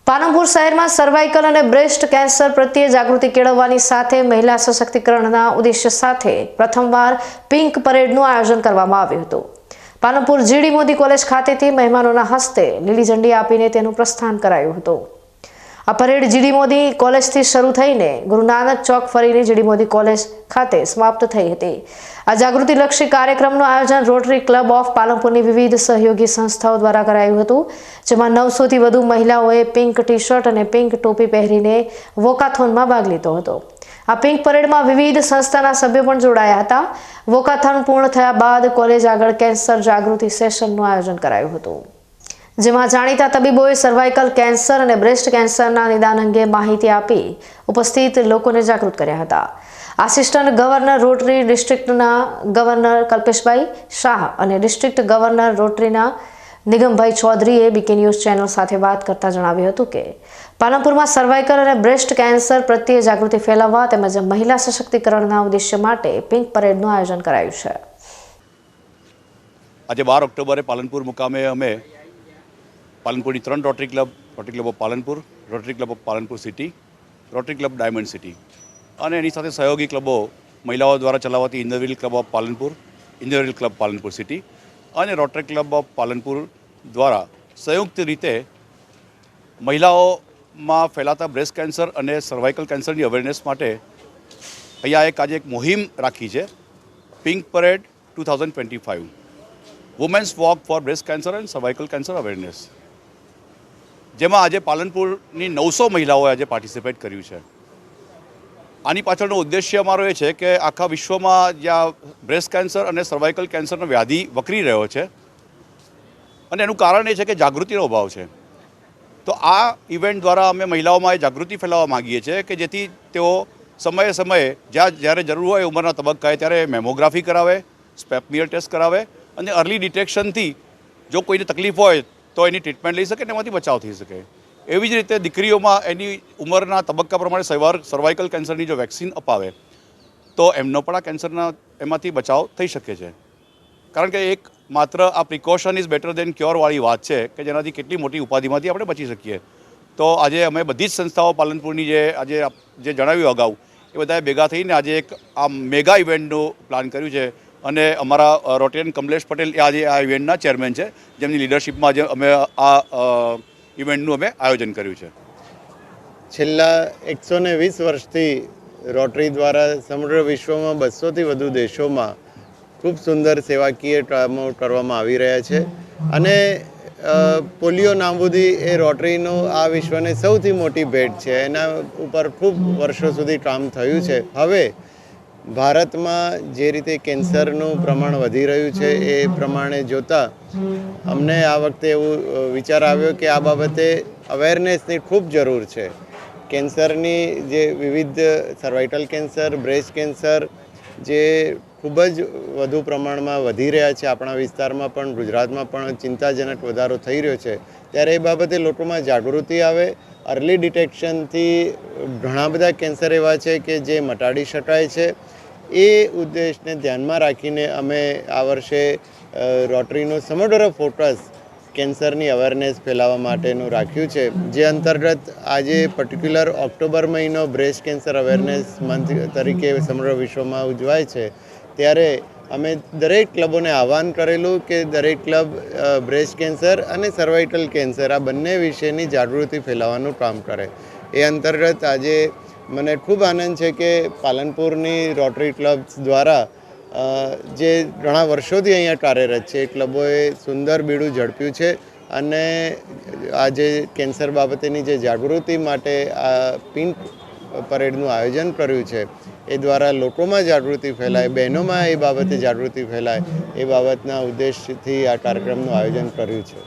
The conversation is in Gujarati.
પાલનપુર શહેરમાં સર્વાઇકલ અને બ્રેસ્ટ કેન્સર પ્રત્યે જાગૃતિ કેળવવાની સાથે મહિલા સશક્તિકરણના ઉદ્દેશ્ય સાથે પ્રથમવાર પિંક પરેડનું આયોજન કરવામાં આવ્યું હતું। પાલનપુર જીડી મોદી કોલેજ ખાતેથી મહેમાનોના હસ્તે લીલી ઝંડી આપીને તેનું પ્રસ્થાન કરાયું હતું। આ પરેડ જીડી મોદી કોલેજથી શરૂ થઈને ગુરુ નાનક ચોક ફરીને જીડી મોદી કોલેજ ખાતે સમાપ્ત થઈ હતી। આ જાગૃતિલક્ષી કાર્યક્રમનું આયોજન રોટરી ક્લબ ઓફ પાલનપુરની વિવિધ સહયોગી સંસ્થાઓ દ્વારા કરાયું હતું, જેમાં 900થી વધુ મહિલાઓએ પિંક ટી શર્ટ અને પિંક ટોપી પહેરીને વોકાથોનમાં ભાગ લીધો હતો। આ પિંક પરેડમાં વિવિધ સંસ્થાના સભ્યો પણ જોડાયા હતા। વોકાથોન પૂર્ણ થયા બાદ કોલેજ આગળ કેન્સર જાગૃતિ સેશનનું આયોજન કરાયું હતું, જેમાં જાણીતા તબીબોએ સર્વાઇકલ કેન્સર અને બ્રેસ્ટ કેન્સરના નિદાન અંગે માહિતી આપી ઉપસ્થિત લોકોને જાગૃત કર્યા હતા। આસિસ્ટન્ટ ગવર્નર રોટરી ડિસ્ટ્રિક્ટના ગવર્નર કલ્પેશભાઈ શાહ અને ડિસ્ટ્રિક્ટ ગવર્નર રોટરીના નિગમભાઈ ચૌધરીએ બીકે ન્યૂઝ ચેનલ સાથે વાત કરતા જણાવ્યું હતું કે પાલનપુરમાં સર્વાઇકલ અને બ્રેસ્ટ કેન્સર પ્રત્યે જાગૃતિ ફેલાવવા તેમજ મહિલા સશક્તિકરણના ઉદ્દેશ્ય માટે પિંક પરેડનું આયોજન કરાયું છે। આજે 12 ઓક્ટોબરે પાલનપુર મુકામે અમે પાલનપુરની 3 rotary club of Palanpur, rotary club of Palanpur city, rotary club diamond city અને એની સાથે સહયોગી ક્લબો મહિલાઓ દ્વારા ચલાવતી inner wheel club of Palanpur, inner wheel club Palanpur city અને રોટરી ક્લબ ઓફ પાલનપુર દ્વારા સંયુક્ત રીતે મહિલાઓમાં ફેલાતા બ્રેસ્ટ કેન્સર અને સર્વાઇકલ કેન્સરની અવેરનેસ માટે અહીંયા આજે એક મુહિમ રાખી છે, pink parade 2025 women's walk for breast cancer and cervical cancer awareness, જેમાં આજે પાલનપુરની 900 મહિલાઓએ આજે પાર્ટિસિપેટ કર્યું છે। આની પાછળનો ઉદ્દેશ્ય અમારો એ છે કે આખા વિશ્વમાં જ્યાં બ્રેસ્ટ કેન્સર અને સર્વાઇકલ કેન્સરનો વ્યાધિ વકરી રહ્યો છે અને એનું કારણ એ છે કે જાગૃતિનો અભાવ છે, તો આ ઇવેન્ટ દ્વારા અમે મહિલાઓમાં એ જાગૃતિ ફેલાવવા માગીએ છીએ કે જેથી તેઓ સમયે સમયે જ્યારે જરૂર હોય ઉંમરના તબક્કાએ ત્યારે મેમોગ્રાફી કરાવે, સ્પેપમિયર ટેસ્ટ કરાવે અને અર્લી ડિટેક્શનથી જો કોઈને તકલીફ હોય તો એની ટ્રીટમેન્ટ લઈ શકે અને એમાંથી બચાવ થઈ શકે। એવી જ રીતે દીકરીઓમાં એની ઉંમરના તબક્કા પ્રમાણે સર્વાઇકલ કેન્સરની જો વેક્સિન અપાવે તો એમનો પણ આ કેન્સરના એમાંથી બચાવ થઈ શકે છે, કારણ કે એક માત્ર આ પ્રિકોશન ઇઝ બેટર દેન ક્યોરવાળી વાત છે કે જેનાથી કેટલી મોટી ઉપાધિમાંથી આપણે બચી શકીએ। તો આજે અમે બધી જ સંસ્થાઓ પાલનપુરની જે જણાવ્યું અગાઉ એ બધાએ ભેગા થઈને આજે એક આ મેગા ઇવેન્ટનું પ્લાન કર્યું છે અને અમારા રોટેરિયન કમલેશ પટેલ આજે આ ઇવેન્ટના ચેરમેન છે, જેમની લીડરશિપમાં આજે અમે આ ઇવેન્ટનું અમે આયોજન કર્યું છે। છેલ્લા 120 વર્ષથી રોટરી દ્વારા સમગ્ર વિશ્વમાં 200થી વધુ દેશોમાં ખૂબ સુંદર સેવાકીય કામો કરવામાં આવી રહ્યા છે અને પોલિયો નાબૂદી એ રોટરીનું આ વિશ્વને સૌથી મોટી ભેટ છે। એના ઉપર ખૂબ વર્ષો સુધી કામ થયું છે। હવે ભારતમાં જે રીતે કેન્સરનું પ્રમાણ વધી રહ્યું છે એ પ્રમાણે જોતાં અમને આ વખતે એવું વિચાર આવ્યો કે આ બાબતે અવેરનેસની ખૂબ જરૂર છે। કેન્સરની જે વિવિધ સર્વાઇકલ કેન્સર, બ્રેસ્ટ કેન્સર જે ખૂબ જ વધુ પ્રમાણમાં વધી રહ્યા છે આપણા વિસ્તારમાં પણ, ગુજરાતમાં પણ ચિંતાજનક વધારો થઈ રહ્યો છે, ત્યારે એ બાબતે લોકોમાં જાગૃતિ આવે। અર્લી ડિટેક્શનથી ઘણા બધા કેન્સર એવા છે કે જે મટાડી શકાય છે। એ ઉદ્દેશને ધ્યાનમાં રાખીને અમે આ વર્ષે રોટરીનું સમગ્ર ફોકસ કેન્સરની અવેરનેસ ફેલાવવા માટેનું રાખ્યું છે, જે અંતર્ગત આજે પર્ટિક્યુલર ઓક્ટોબર મહિનો બ્રેસ્ટ કેન્સર અવેરનેસ મંથ તરીકે સમગ્ર વિશ્વમાં ઉજવાય છે। ત્યારે અમે દરેક ક્લબોને આહ્વાન કરેલું કે દરેક ક્લબ બ્રેસ્ટ કેન્સર અને સર્વાઇકલ કેન્સર આ બંને વિશેની જાગૃતિ ફેલાવવાનું કામ કરે। એ અંતર્ગત આજે મને ખૂબ આનંદ છે કે પાલનપુરની રોટરી ક્લબ્સ દ્વારા જે ઘણા વર્ષોથી અહીંયા કાર્યરત છે એ ક્લબોએ સુંદર બીડું ઝડપ્યું છે અને આજે કેન્સર બાબતેની જે જાગૃતિ માટે આ પિંક પરેડનું આયોજન કર્યું છે એ દ્વારા લોકોમાં જાગૃતિ ફેલાય, બહેનોમાં એ બાબતે જાગૃતિ ફેલાય એ બાબતના ઉદ્દેશથી આ કાર્યક્રમનું આયોજન કર્યું છે।